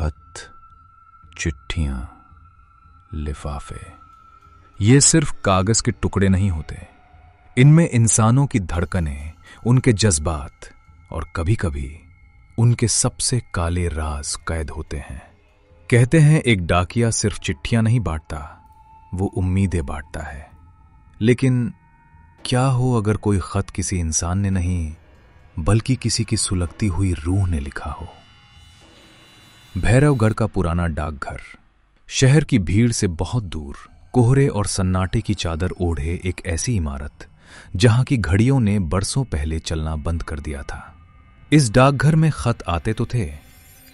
खत, चिट्ठियां, लिफाफे, ये सिर्फ कागज के टुकड़े नहीं होते। इनमें इंसानों की धड़कनें, उनके जज्बात और कभी-कभी उनके सबसे काले राज कैद होते हैं। कहते हैं एक डाकिया सिर्फ चिट्ठियां नहीं बांटता, वो उम्मीदें बांटता है। लेकिन क्या हो अगर कोई खत किसी इंसान ने नहीं, बल्कि किसी की सुलगती हुई रूह ने लिखा हो। भैरवगढ़ का पुराना डाकघर शहर की भीड़ से बहुत दूर, कोहरे और सन्नाटे की चादर ओढ़े एक ऐसी इमारत जहां की घड़ियों ने बरसों पहले चलना बंद कर दिया था। इस डाकघर में खत आते तो थे,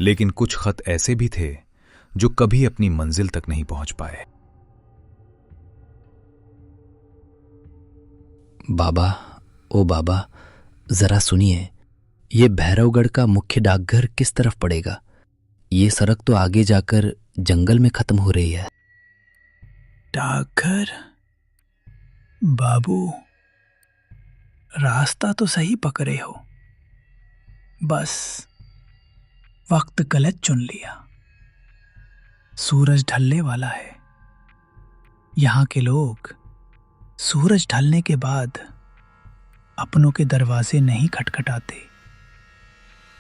लेकिन कुछ खत ऐसे भी थे जो कभी अपनी मंजिल तक नहीं पहुंच पाए। बाबा, ओ बाबा, जरा सुनिए, ये भैरवगढ़ का मुख्य डाकघर किस तरफ पड़ेगा? ये सड़क तो आगे जाकर जंगल में खत्म हो रही है। डाकघर? बाबू, रास्ता तो सही पकड़े हो, बस वक्त गलत चुन लिया। सूरज ढलने वाला है। यहां के लोग सूरज ढलने के बाद अपनों के दरवाजे नहीं खटखटाते।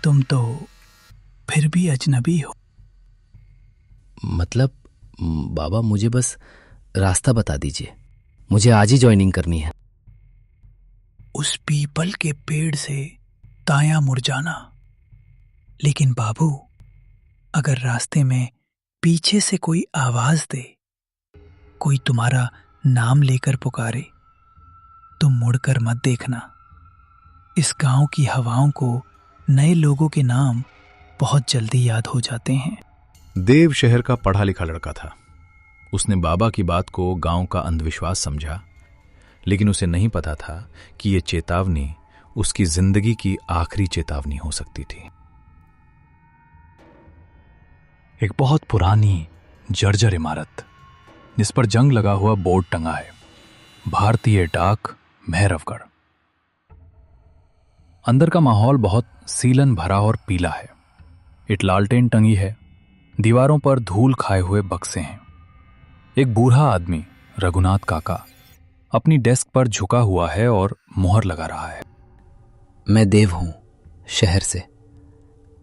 तुम तो फिर भी अजनबी हो। मतलब बाबा, मुझे बस रास्ता बता दीजिए, मुझे आज ही ज्वाइनिंग करनी है। उस पीपल के पेड़ से दायां मुड़ जाना। लेकिन बाबू, अगर रास्ते में पीछे से कोई आवाज दे, कोई तुम्हारा नाम लेकर पुकारे, तो मुड़कर मत देखना। इस गांव की हवाओं को नए लोगों के नाम बहुत जल्दी याद हो जाते हैं। देव शहर का पढ़ा लिखा लड़का था। उसने बाबा की बात को गांव का अंधविश्वास समझा, लेकिन उसे नहीं पता था कि यह चेतावनी उसकी जिंदगी की आखिरी चेतावनी हो सकती थी। एक बहुत पुरानी जर्जर इमारत जिस पर जंग लगा हुआ बोर्ड टंगा है, भारतीय डाक, भैरवगढ़। अंदर का माहौल बहुत सीलन भरा और पीला है। एक लालटेन टंगी है, दीवारों पर धूल खाए हुए बक्से हैं। एक बूढ़ा आदमी, रघुनाथ काका, अपनी डेस्क पर झुका हुआ है और मुहर लगा रहा है। मैं देव हूं, शहर से।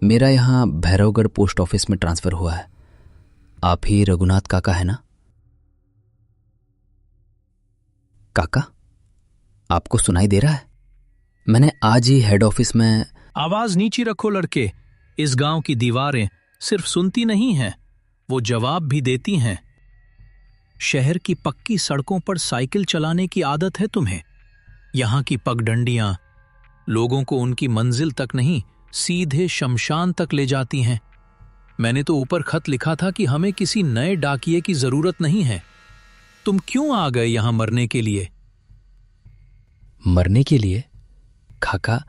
मेरा यहां भैरवगढ़ पोस्ट ऑफिस में ट्रांसफर हुआ है। आप ही रघुनाथ काका है ना? काका, आपको सुनाई दे रहा है? मैंने आज ही हेड ऑफिस में। आवाज नीची रखो लड़के। इस गांव की दीवारें सिर्फ सुनती नहीं हैं, वो जवाब भी देती हैं। शहर की पक्की सड़कों पर साइकिल चलाने की आदत है तुम्हें। यहां की पगडंडियां लोगों को उनकी मंजिल तक नहीं, सीधे शमशान तक ले जाती हैं। मैंने तो ऊपर खत लिखा था कि हमें किसी नए डाकिये की जरूरत नहीं है। तुम क्यों आ गए यहां मरने के लिए? मरने के लिए? काका,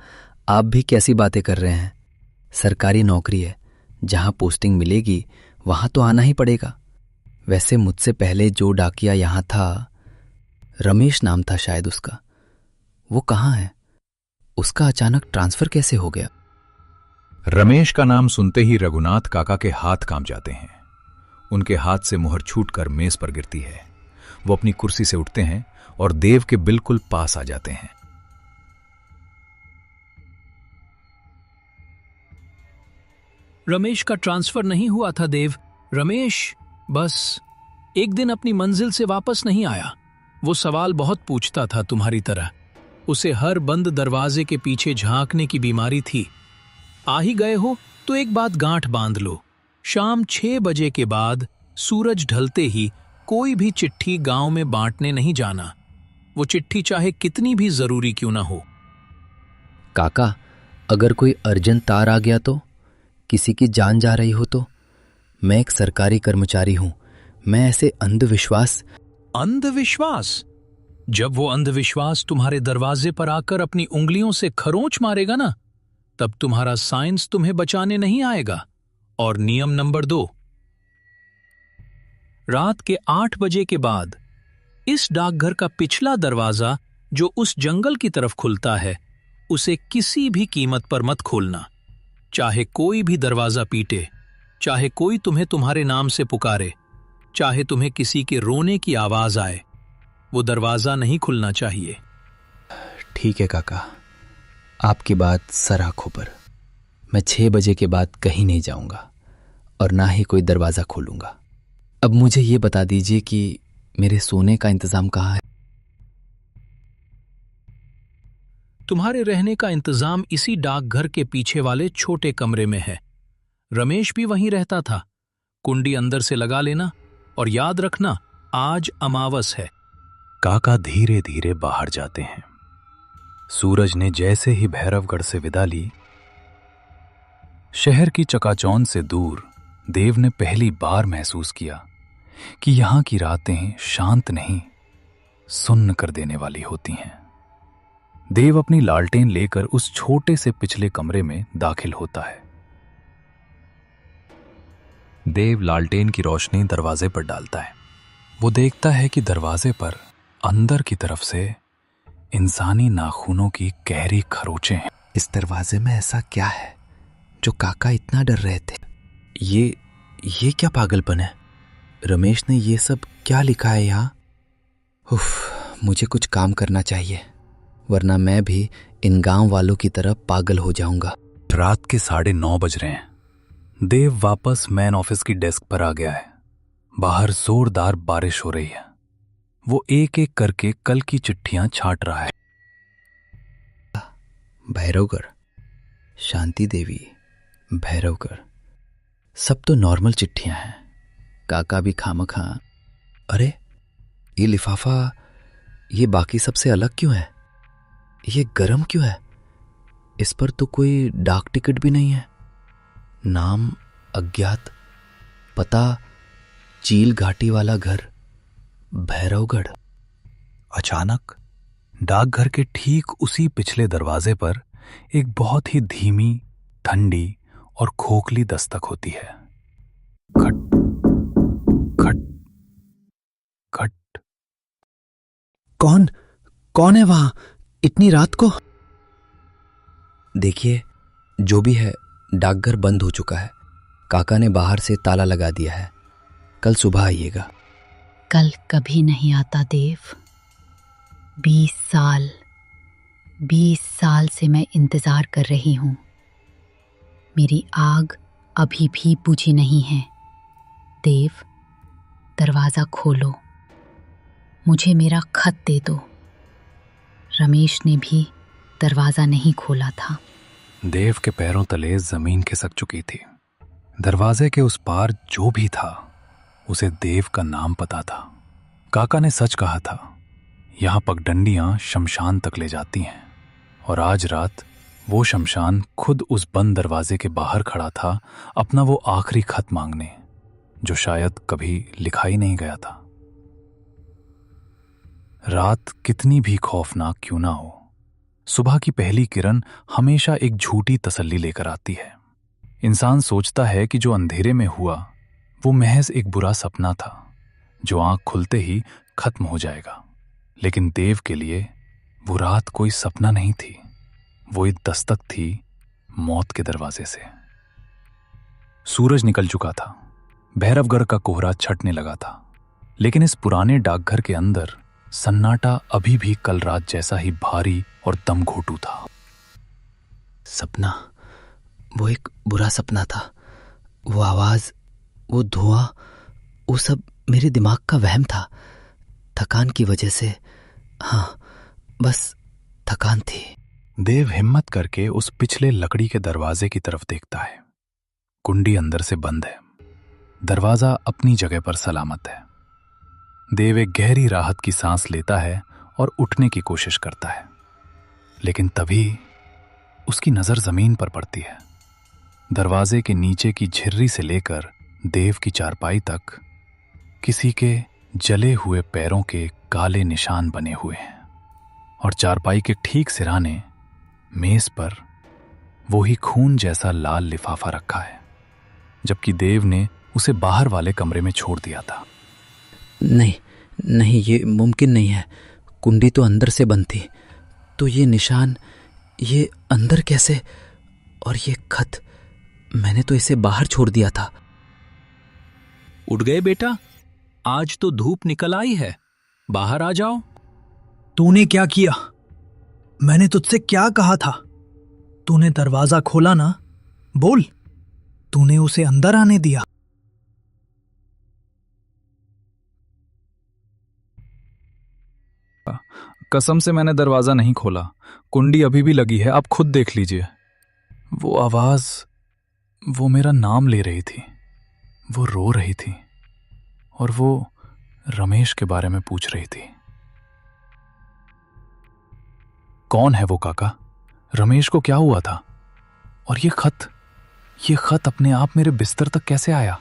आप भी कैसी बातें कर रहे हैं? सरकारी नौकरी है, जहां पोस्टिंग मिलेगी वहां तो आना ही पड़ेगा। वैसे मुझसे पहले जो डाकिया यहां था, रमेश नाम था शायद उसका, वो कहाँ है? उसका अचानक ट्रांसफर कैसे हो गया? रमेश का नाम सुनते ही रघुनाथ काका के हाथ कांप जाते हैं। उनके हाथ से मुहर छूटकर मेज पर गिरती है। वो अपनी कुर्सी से उठते हैं और देव के बिल्कुल पास आ जाते हैं। रमेश का ट्रांसफर नहीं हुआ था देव। रमेश बस एक दिन अपनी मंजिल से वापस नहीं आया। वो सवाल बहुत पूछता था तुम्हारी तरह। उसे हर बंद दरवाजे के पीछे झांकने की बीमारी थी। आ ही गए हो तो एक बात गांठ बांध लो, शाम 6 बजे के बाद सूरज ढलते ही कोई भी चिट्ठी गांव में बांटने नहीं जाना। वो चिट्ठी चाहे कितनी भी जरूरी क्यों ना हो। काका, अगर कोई अर्जेंट तार आ गया तो? किसी की जान जा रही हो तो? मैं एक सरकारी कर्मचारी हूं। मैं ऐसे अंधविश्वास। जब वो अंधविश्वास तुम्हारे दरवाजे पर आकर अपनी उंगलियों से खरोंच मारेगा ना, तब तुम्हारा साइंस तुम्हें बचाने नहीं आएगा। और नियम नंबर 2, रात के 8 बजे के बाद इस डाकघर का पिछला दरवाजा जो उस जंगल की तरफ खुलता है, उसे किसी भी कीमत पर मत खोलना। चाहे कोई भी दरवाजा पीटे, चाहे कोई तुम्हें तुम्हारे नाम से पुकारे, चाहे तुम्हें किसी के रोने की आवाज आए, वो दरवाजा नहीं खुलना चाहिए। ठीक है काका, आपकी बात सर आंखों पर। मैं 6 बजे के बाद कहीं नहीं जाऊंगा और ना ही कोई दरवाजा खोलूंगा। अब मुझे ये बता दीजिए कि मेरे सोने का इंतजाम कहाँ है? तुम्हारे रहने का इंतजाम इसी डाकघर के पीछे वाले छोटे कमरे में है। रमेश भी वहीं रहता था। कुंडी अंदर से लगा लेना और याद रखना, आज अमावस है। काका धीरे धीरे बाहर जाते हैं। सूरज ने जैसे ही भैरवगढ़ से विदा ली, शहर की चकाचौंध से दूर देव ने पहली बार महसूस किया कि यहां की रातें शांत नहीं, सुन्न कर देने वाली होती हैं। देव अपनी लालटेन लेकर उस छोटे से पिछले कमरे में दाखिल होता है। देव लालटेन की रोशनी दरवाजे पर डालता है। वो देखता है कि दरवाजे पर अंदर की तरफ से इंसानी नाखूनों की गहरी खरोंचें हैं। इस दरवाजे में ऐसा क्या है जो काका इतना डर रहे थे? ये क्या पागलपन है? रमेश ने ये सब क्या लिखा है यहाँ? उफ, मुझे कुछ काम करना चाहिए, वरना मैं भी इन गांव वालों की तरह पागल हो जाऊंगा। रात के 9:30 बज रहे हैं। देव वापस मैन ऑफिस की डेस्क पर आ गया है। बाहर जोरदार बारिश हो रही है। वो एक एक करके कल की चिट्ठियां छांट रहा है। भैरवगढ़, शांति देवी, भैरवगढ़, सब तो नॉर्मल चिट्ठियां हैं। काका भी खामखा। अरे ये लिफाफा, ये बाकी सबसे अलग क्यों है? ये गरम क्यों है? इस पर तो कोई डाक टिकट भी नहीं है। नाम अज्ञात, पता चील घाटी वाला घर, भैरवगढ़। अचानक डाकघर के ठीक उसी पिछले दरवाजे पर एक बहुत ही धीमी, ठंडी और खोखली दस्तक होती है। खट खट खट। कौन है वहां इतनी रात को? देखिए, जो भी है, डाकघर बंद हो चुका है। काका ने बाहर से ताला लगा दिया है। कल सुबह आइएगा। कल कभी नहीं आता देव। 20 साल से मैं इंतजार कर रही हूं। मेरी आग अभी भी बुझी नहीं है। देव, दरवाजा खोलो, मुझे मेरा खत दे दो। रमेश ने भी दरवाजा नहीं खोला था। देव के पैरों तले जमीन खिसक चुकी थी। दरवाजे के उस पार जो भी था, उसे देव का नाम पता था। काका ने सच कहा था, यहां पगडंडियां शमशान तक ले जाती हैं। और आज रात वो शमशान खुद उस बंद दरवाजे के बाहर खड़ा था, अपना वो आखिरी खत मांगने, जो शायद कभी लिखा ही नहीं गया था। रात कितनी भी खौफनाक क्यों ना हो, सुबह की पहली किरण हमेशा एक झूठी तसल्ली लेकर आती है। इंसान सोचता है कि जो अंधेरे में हुआ वो महज एक बुरा सपना था, जो आंख खुलते ही खत्म हो जाएगा। लेकिन देव के लिए वो रात कोई सपना नहीं थी, वो एक दस्तक थी मौत के दरवाजे से। सूरज निकल चुका था, भैरवगढ़ का कोहरा छटने लगा था, लेकिन इस पुराने डाकघर के अंदर सन्नाटा अभी भी कल रात जैसा ही भारी और दमघोटू था। सपना, वो एक बुरा सपना था। वो आवाज, वो धुआं, वो सब मेरे दिमाग का वहम था। थकान की वजह से, हाँ, बस थकान थी। देव हिम्मत करके उस पिछले लकड़ी के दरवाजे की तरफ देखता है। कुंडी अंदर से बंद है, दरवाजा अपनी जगह पर सलामत है। देव एक गहरी राहत की सांस लेता है और उठने की कोशिश करता है, लेकिन तभी उसकी नजर जमीन पर पड़ती है। दरवाजे के नीचे की झिर्री से लेकर देव की चारपाई तक किसी के जले हुए पैरों के काले निशान बने हुए हैं, और चारपाई के ठीक सिराने मेज पर वो ही खून जैसा लाल लिफाफा रखा है, जबकि देव ने उसे बाहर वाले कमरे में छोड़ दिया था। नहीं, ये मुमकिन नहीं है। कुंडी तो अंदर से बंद थी, तो ये निशान, ये अंदर कैसे? और ये खत, मैंने तो इसे बाहर छोड़ दिया था। उठ गए बेटा? आज तो धूप निकल आई है, बाहर आ जाओ। तूने क्या किया? मैंने तुझसे क्या कहा था? तूने दरवाजा खोला ना? बोल, तूने उसे अंदर आने दिया? कसम से मैंने दरवाजा नहीं खोला। कुंडी अभी भी लगी है, आप खुद देख लीजिए। वो आवाज, वो मेरा नाम ले रही थी, वो रो रही थी और वो रमेश के बारे में पूछ रही थी। कौन है वो काका? रमेश को क्या हुआ था? और ये खत अपने आप मेरे बिस्तर तक कैसे आया?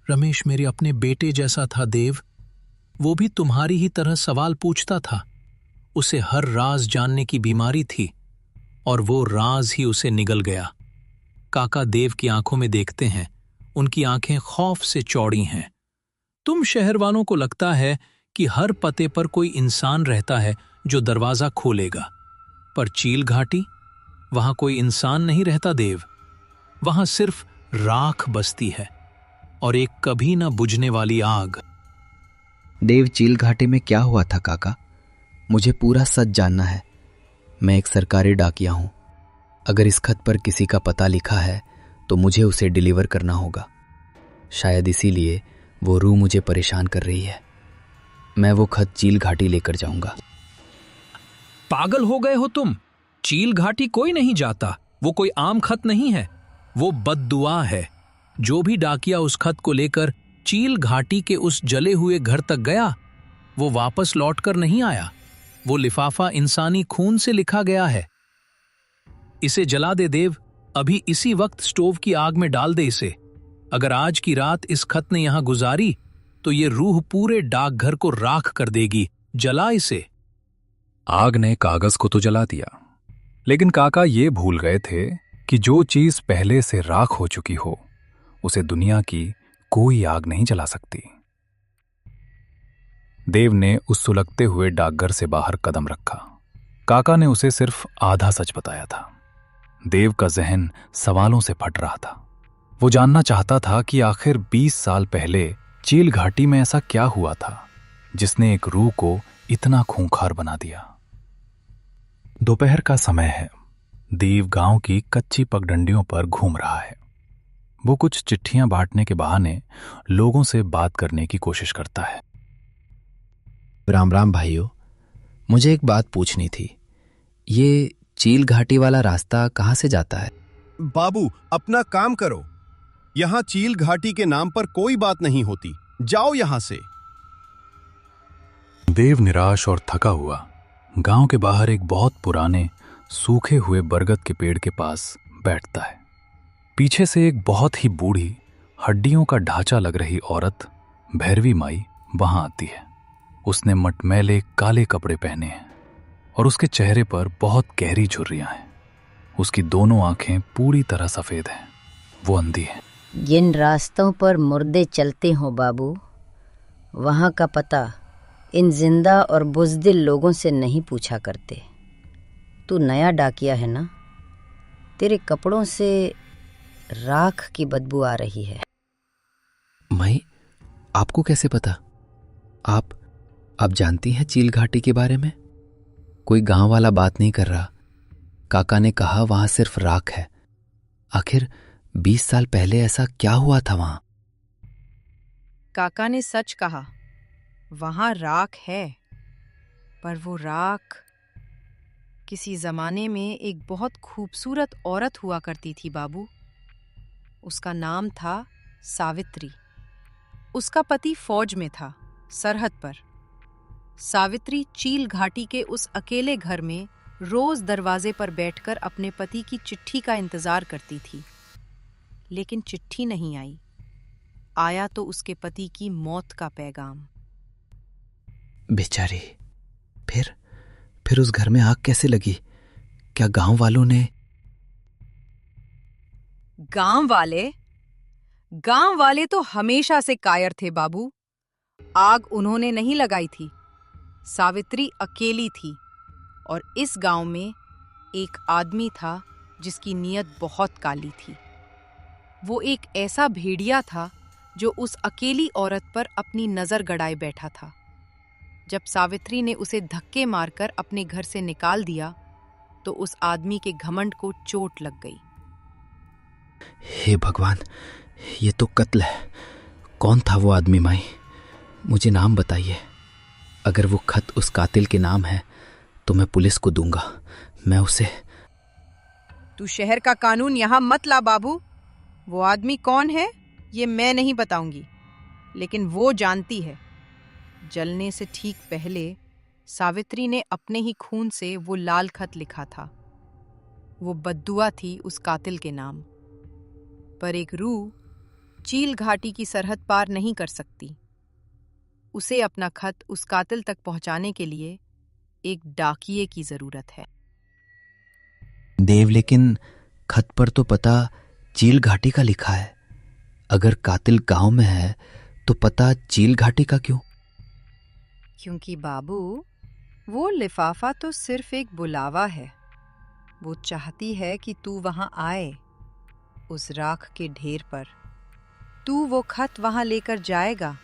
रमेश मेरे अपने बेटे जैसा था देव। वो भी तुम्हारी ही तरह सवाल पूछता था। उसे हर राज जानने की बीमारी थी और वो राज ही उसे निगल गया। काका देव की आंखों में देखते हैं, उनकी आंखें खौफ से चौड़ी हैं। तुम शहर वालों को लगता है कि हर पते पर कोई इंसान रहता है जो दरवाजा खोलेगा, पर चील घाटी, वहां कोई इंसान नहीं रहता देव। वहां सिर्फ राख बसती है और एक कभी न बुझने वाली आग। देव, चील घाटी में क्या हुआ था काका? मुझे पूरा सच जानना है। मैं एक सरकारी डाकिया हूं। अगर इस खत पर किसी का पता लिखा है तो मुझे उसे डिलीवर करना होगा। शायद इसीलिए वो रूह मुझे परेशान कर रही है। मैं वो खत चील घाटी लेकर जाऊंगा। पागल हो गए हो तुम? चील घाटी कोई नहीं जाता। वो कोई आम खत नहीं है, वो बद्दुआ है। जो भी डाकिया उस खत को लेकर चील घाटी के उस जले हुए घर तक गया, वो वापस लौटकर नहीं आया। वो लिफाफा इंसानी खून से लिखा गया है। इसे जला दे देव, अभी इसी वक्त स्टोव की आग में डाल दे इसे। अगर आज की रात इस खत ने यहां गुजारी तो ये रूह पूरे डाकघर को राख कर देगी। जला इसे। आग ने कागज को तो जला दिया, लेकिन काका ये भूल गए थे कि जो चीज पहले से राख हो चुकी हो उसे दुनिया की कोई आग नहीं जला सकती। देव ने उस सुलगते हुए डाकघर से बाहर कदम रखा। काका ने उसे सिर्फ आधा सच बताया था। देव का जहन सवालों से फट रहा था। वो जानना चाहता था कि आखिर 20 साल पहले चील घाटी में ऐसा क्या हुआ था जिसने एक रूह को इतना खूंखार बना दिया। दोपहर का समय है। देव गांव की कच्ची पगडंडियों पर घूम रहा है। वो कुछ चिट्ठियां बांटने के बहाने लोगों से बात करने की कोशिश करता है। राम राम भाइयों, मुझे एक बात पूछनी थी। ये चील घाटी वाला रास्ता कहाँ से जाता है? बाबू, अपना काम करो। यहाँ चील घाटी के नाम पर कोई बात नहीं होती। जाओ यहाँ से। देव निराश और थका हुआ गांव के बाहर एक बहुत पुराने सूखे हुए बरगद के पेड़ के पास बैठता है। पीछे से एक बहुत ही बूढ़ी, हड्डियों का ढांचा लग रही औरत भैरवी माई वहां आती है। उसने मटमैले काले कपड़े पहने हैं और उसके चेहरे पर बहुत गहरी झुर्रियां हैं। उसकी दोनों आंखें पूरी तरह सफेद हैं। वो अंधी है। जिन रास्तों पर मुर्दे चलते हो बाबू, वहां का पता इन जिंदा और बुज़दिल लोगों से नहीं पूछा करते। तू नया डाकिया है ना? तेरे कपड़ों से राख की बदबू आ रही है। माई, आपको कैसे पता? आप जानती हैं चील घाटी के बारे में? कोई गांव वाला बात नहीं कर रहा। काका ने कहा वहां सिर्फ राख है। आखिर 20 साल पहले ऐसा क्या हुआ था वहां? काका ने सच कहा, वहां राख है, पर वो राख किसी जमाने में एक बहुत खूबसूरत औरत हुआ करती थी बाबू। उसका नाम था सावित्री। उसका पति फौज में था, सरहद पर। सावित्री चील घाटी के उस अकेले घर में रोज दरवाजे पर बैठकर अपने पति की चिट्ठी का इंतजार करती थी, लेकिन चिट्ठी नहीं आई। आया तो उसके पति की मौत का पैगाम। बेचारी, फिर उस घर में आग कैसे लगी? क्या गांव वालों ने? गांव वाले तो हमेशा से कायर थे बाबू। आग उन्होंने नहीं लगाई थी। सावित्री अकेली थी और इस गांव में एक आदमी था जिसकी नीयत बहुत काली थी। वो एक ऐसा भेड़िया था जो उस अकेली औरत पर अपनी नजर गड़ाए बैठा था। जब सावित्री ने उसे धक्के मारकर अपने घर से निकाल दिया तो उस आदमी के घमंड को चोट लग गई। हे भगवान, ये तो कत्ल है। कौन था वो आदमी माई? मुझे नाम बताइए। अगर वो खत उस कातिल के नाम है तो मैं पुलिस को दूंगा। मैं उसे... तू शहर का कानून यहाँ मत ला बाबू। वो आदमी कौन है ये मैं नहीं बताऊंगी, लेकिन वो जानती है। जलने से ठीक पहले सावित्री ने अपने ही खून से वो लाल खत लिखा था। वो बद्दुआ थी उस कातिल के नाम। पर एक रूह चील घाटी की सरहद पार नहीं कर सकती। उसे अपना खत उस कातिल तक पहुंचाने के लिए एक डाकिये की जरूरत है। देव, लेकिन खत पर तो पता चील घाटी का लिखा है। अगर कातिल गांव में है तो पता चील घाटी का क्यों? क्योंकि बाबू, वो लिफाफा तो सिर्फ एक बुलावा है। वो चाहती है कि तू वहां आए, उस राख के ढेर पर। तू वो खत वहां लेकर जाएगा,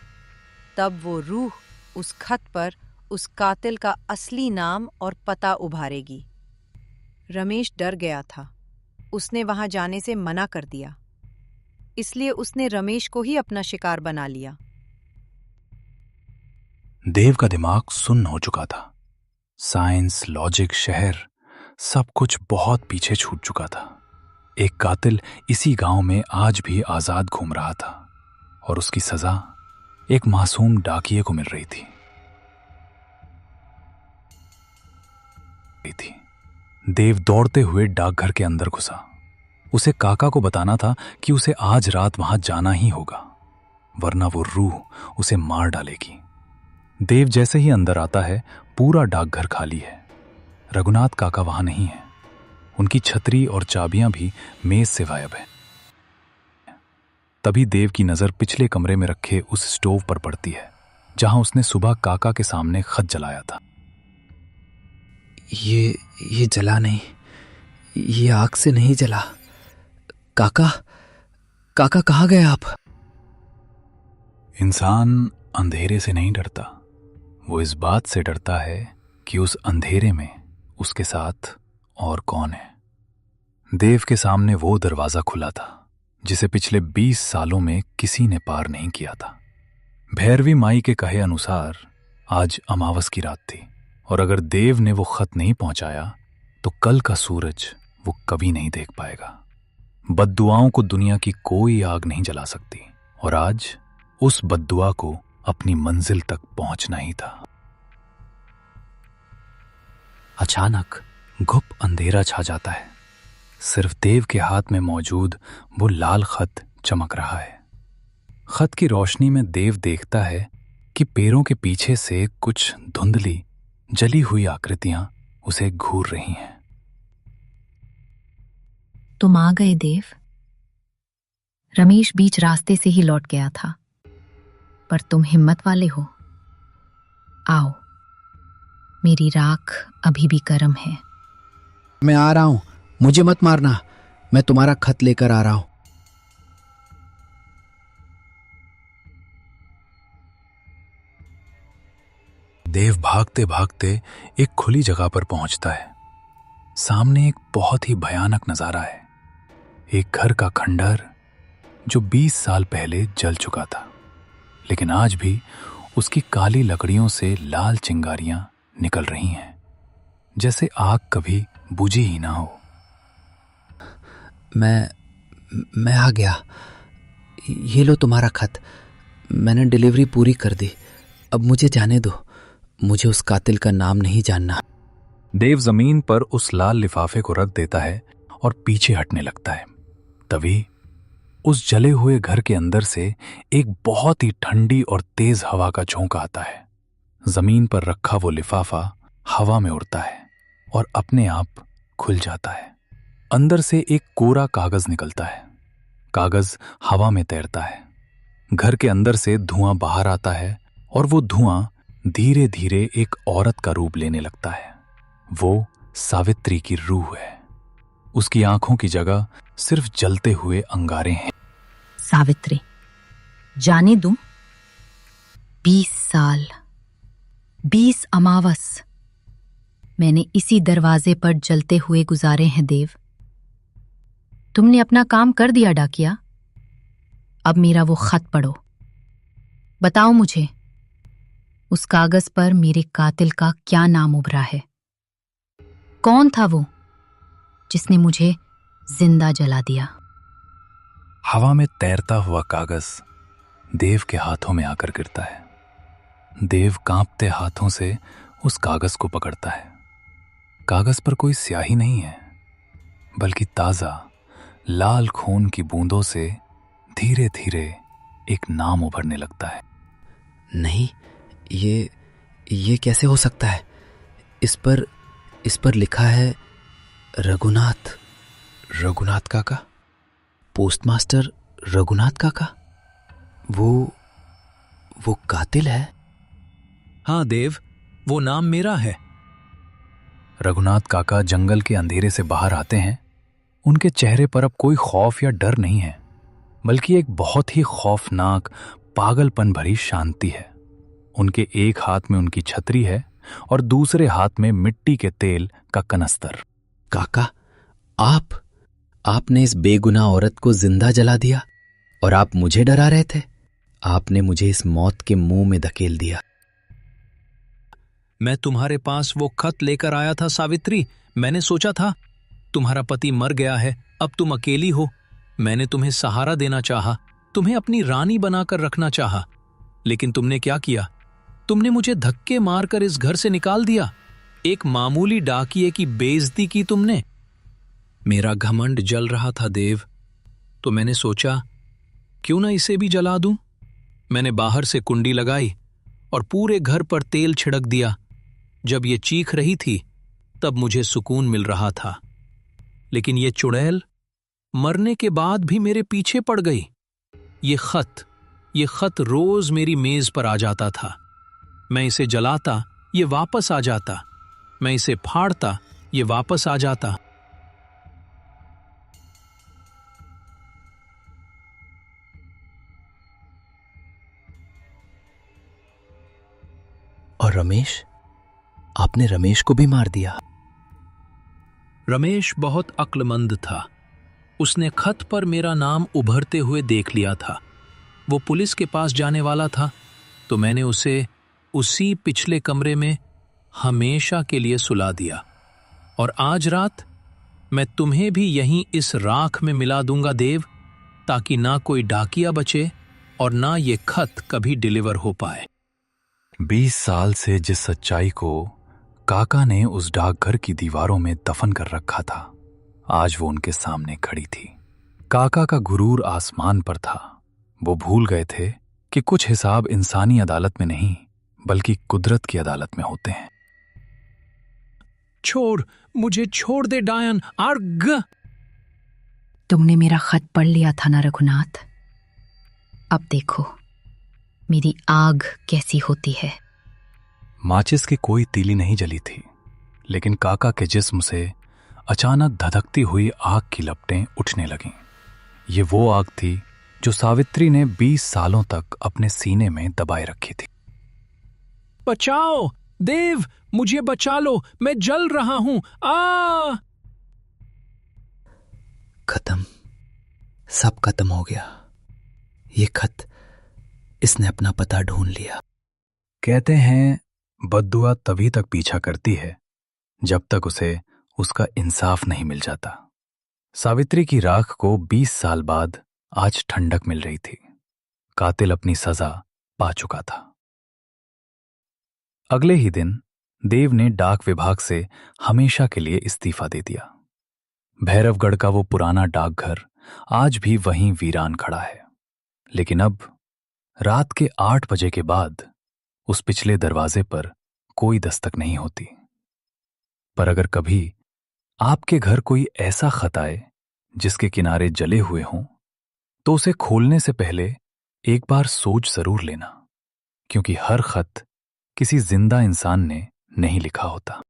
तब वो रूह उस खत पर उस कातिल का असली नाम और पता उभारेगी। रमेश डर गया था। उसने वहां जाने से मना कर दिया, इसलिए उसने रमेश को ही अपना शिकार बना लिया। देव का दिमाग सुन्न हो चुका था। साइंस, लॉजिक, शहर, सब कुछ बहुत पीछे छूट चुका था। एक कातिल इसी गांव में आज भी आजाद घूम रहा था और उसकी सजा एक मासूम डाकिये को मिल रही थी। देव दौड़ते हुए डाकघर के अंदर घुसा। उसे काका को बताना था कि उसे आज रात वहां जाना ही होगा, वरना वो रूह उसे मार डालेगी। देव जैसे ही अंदर आता है, पूरा डाकघर खाली है। रघुनाथ काका वहां नहीं है। उनकी छतरी और चाबियां भी मेज से गायब है। तभी देव की नजर पिछले कमरे में रखे उस स्टोव पर पड़ती है जहां उसने सुबह काका के सामने खत जलाया था। ये जला नहीं, ये आग से नहीं जला। काका कहाँ गए आप? इंसान अंधेरे से नहीं डरता, वो इस बात से डरता है कि उस अंधेरे में उसके साथ और कौन है। देव के सामने वो दरवाजा खुला था जिसे पिछले 20 सालों में किसी ने पार नहीं किया था। भैरवी माई के कहे अनुसार आज अमावस की रात थी और अगर देव ने वो खत नहीं पहुंचाया तो कल का सूरज वो कभी नहीं देख पाएगा। बद्दुआओं को दुनिया की कोई आग नहीं जला सकती और आज उस बद्दुआ को अपनी मंजिल तक पहुंचना ही था। अचानक घुप अंधेरा छा जाता है। सिर्फ देव के हाथ में मौजूद वो लाल खत चमक रहा है। खत की रोशनी में देव देखता है कि पैरों के पीछे से कुछ धुंधली जली हुई आकृतियां उसे घूर रही हैं। तुम आ गए देव। रमेश बीच रास्ते से ही लौट गया था, पर तुम हिम्मत वाले हो। आओ, मेरी राख अभी भी गर्म है। मैं आ रहा हूं, मुझे मत मारना। मैं तुम्हारा खत लेकर आ रहा हूं। देव भागते भागते एक खुली जगह पर पहुंचता है। सामने एक बहुत ही भयानक नजारा है। एक घर का खंडहर जो 20 साल पहले जल चुका था, लेकिन आज भी उसकी काली लकड़ियों से लाल चिंगारियां निकल रही हैं, जैसे आग कभी बुझी ही ना हो। मैं आ गया। ये लो तुम्हारा खत। मैंने डिलीवरी पूरी कर दी। अब मुझे जाने दो। मुझे उस कातिल का नाम नहीं जानना। देव जमीन पर उस लाल लिफाफे को रख देता है और पीछे हटने लगता है। तभी उस जले हुए घर के अंदर से एक बहुत ही ठंडी और तेज हवा का झोंका आता है। जमीन पर रखा वो लिफाफा हवा में उड़ता है और अपने आप खुल जाता है। अंदर से एक कोरा कागज निकलता है। कागज हवा में तैरता है। घर के अंदर से धुआं बाहर आता है और वो धुआं धीरे धीरे एक औरत का रूप लेने लगता है। वो सावित्री की रूह है। उसकी आंखों की जगह सिर्फ जलते हुए अंगारे हैं। सावित्री, जाने दूं? 20 साल, 20 अमावस मैंने इसी दरवाजे पर जलते हुए गुजारे हैं देव। तुमने अपना काम कर दिया डाकिया। अब मेरा वो खत पढ़ो। बताओ मुझे, उस कागज पर मेरे कातिल का क्या नाम उभरा है? कौन था वो जिसने मुझे जिंदा जला दिया? हवा में तैरता हुआ कागज देव के हाथों में आकर गिरता है। देव कांपते हाथों से उस कागज को पकड़ता है। कागज पर कोई स्याही नहीं है, बल्कि ताजा लाल खून की बूंदों से धीरे धीरे एक नाम उभरने लगता है। नहीं, ये कैसे हो सकता है? इस पर लिखा है रघुनाथ। रघुनाथ काका? पोस्टमास्टर रघुनाथ काका? वो कातिल है? हाँ देव, वो नाम मेरा है। रघुनाथ काका जंगल के अंधेरे से बाहर आते हैं। उनके चेहरे पर अब कोई खौफ या डर नहीं है, बल्कि एक बहुत ही खौफनाक पागलपन भरी शांति है। उनके एक हाथ में उनकी छतरी है और दूसरे हाथ में मिट्टी के तेल का कनस्तर। काका, आपने इस बेगुनाह औरत को जिंदा जला दिया और आप मुझे डरा रहे थे। आपने मुझे इस मौत के मुंह में धकेल दिया। मैं तुम्हारे पास वो खत लेकर आया था सावित्री। मैंने सोचा था तुम्हारा पति मर गया है, अब तुम अकेली हो। मैंने तुम्हें सहारा देना चाहा, तुम्हें अपनी रानी बनाकर रखना चाहा, लेकिन तुमने क्या किया? तुमने मुझे धक्के मारकर इस घर से निकाल दिया। एक मामूली डाकिये की बेइज्जती की तुमने। मेरा घमंड जल रहा था देव, तो मैंने सोचा क्यों ना इसे भी जला दूं। मैंने बाहर से कुंडी लगाई और पूरे घर पर तेल छिड़क दिया। जब ये चीख रही थी तब मुझे सुकून मिल रहा था, लेकिन ये चुड़ैल मरने के बाद भी मेरे पीछे पड़ गई। ये खत रोज मेरी मेज पर आ जाता था। मैं इसे जलाता, ये वापस आ जाता। मैं इसे फाड़ता, ये वापस आ जाता। और रमेश? आपने रमेश को भी मार दिया? रमेश बहुत अक्लमंद था। उसने खत पर मेरा नाम उभरते हुए देख लिया था। वो पुलिस के पास जाने वाला था, तो मैंने उसे उसी पिछले कमरे में हमेशा के लिए सुला दिया। और आज रात मैं तुम्हें भी यहीं इस राख में मिला दूंगा देव, ताकि ना कोई डाकिया बचे और ना ये खत कभी डिलीवर हो पाए। 20 साल से जिस सच्चाई को काका ने उस डाकघर की दीवारों में दफन कर रखा था, आज वो उनके सामने खड़ी थी। काका का गुरूर आसमान पर था। वो भूल गए थे कि कुछ हिसाब इंसानी अदालत में नहीं, बल्कि कुदरत की अदालत में होते हैं। मुझे छोड़ दे डायन। अर्ग! तुमने मेरा खत पढ़ लिया था ना रघुनाथ? अब देखो मेरी आग कैसी होती है। माचिस की कोई तीली नहीं जली थी, लेकिन काका के जिस्म से अचानक धधकती हुई आग की लपटें उठने लगीं। ये वो आग थी जो सावित्री ने 20 सालों तक अपने सीने में दबाए रखी थी। बचाओ देव, मुझे बचा लो, मैं जल रहा हूं। खत्म, सब खत्म हो गया। ये खत, इसने अपना पता ढूंढ लिया। कहते हैं बद्दुआ तभी तक पीछा करती है जब तक उसे उसका इंसाफ नहीं मिल जाता। सावित्री की राख को 20 साल बाद आज ठंडक मिल रही थी। कातिल अपनी सजा पा चुका था। अगले ही दिन देव ने डाक विभाग से हमेशा के लिए इस्तीफा दे दिया। भैरवगढ़ का वो पुराना डाकघर आज भी वहीं वीरान खड़ा है, लेकिन अब रात के 8 बजे के बाद उस पिछले दरवाजे पर कोई दस्तक नहीं होती। पर अगर कभी आपके घर कोई ऐसा खत आए जिसके किनारे जले हुए हों, तो उसे खोलने से पहले एक बार सोच जरूर लेना, क्योंकि हर खत किसी जिंदा इंसान ने नहीं लिखा होता।